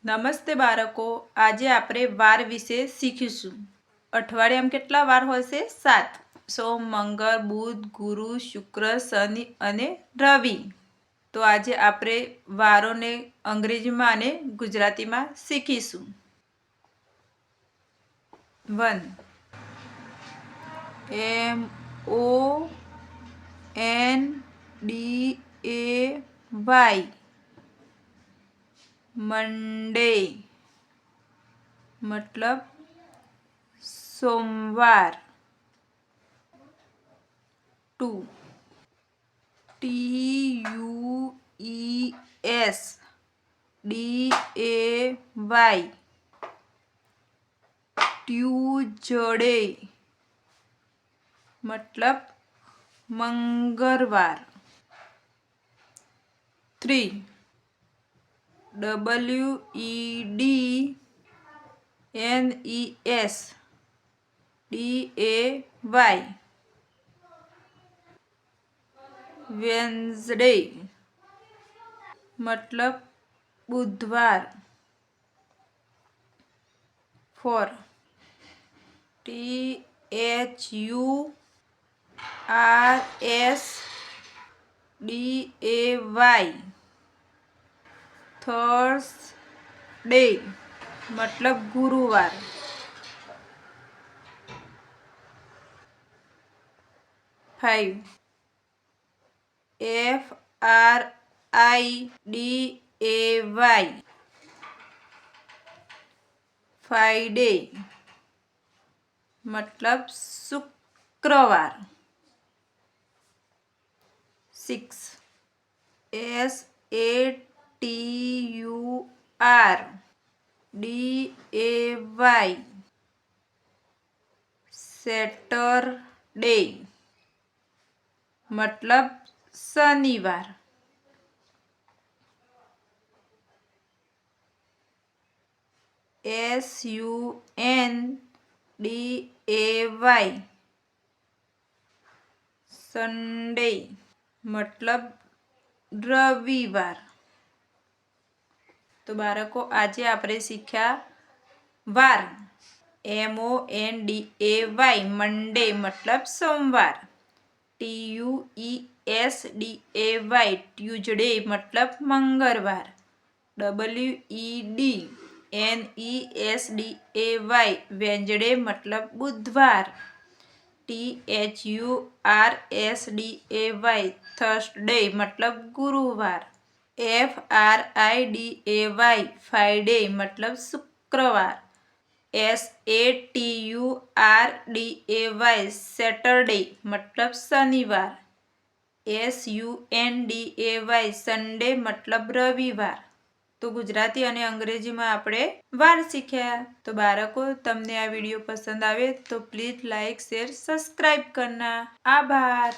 નમસ્તે બાળકો, આજે આપણે વાર વિશે શીખીશું. અઠવાડિયામાં કેટલા વાર હોય છે? 7. સોમ, મંગળ, બુધ, ગુરુ, શુક્ર, શનિ અને રવિ. તો આજે આપણે વારોને અંગ્રેજીમાં અને ગુજરાતીમાં શીખીશું. 1. MONDAY મંડે મતલબ સોમવાર. 2. TUESDAY ટ્યુઝડે મતલબ મંગળવાર. 3. WEDNESDAY વેન્સડે મતલબ બુધવાર. 4. THURSDAY થર્સડે મતલબ ગુરુવાર. 5. FRIDAY ફ્રાઈડે મતલબ શુક્રવાર. 6. SATURDAY સેટરડે મતલબ શનિવાર. SUNDAY સન્ડે મતલબ રવિવાર. તો બાળકો, આજે આપણે શીખ્યા વાર. MONDAY મંડે મતલબ સોમવાર. TUESDAY ટ્યુઝડે મતલબ મંગળવાર. WEDNESDAY વેન્સડે મતલબ બુધવાર. THURSDAY થર્સડે મતલબ ગુરુવાર. FRIDAY ફ્રાઈડે મતલબ શુક્રવાર. SATURDAY સેટરડે મતલબ શનિવાર. SUNDAY સન્ડે મતલબ રવિવાર. તો ગુજરાતી અને અંગ્રેજીમાં આપણે વાર શીખ્યા. તો બાળકો, તમને આ વિડીયો પસંદ આવે તો પ્લીઝ લાઈક, શેર, સબસ્ક્રાઈબ કરના. આભાર.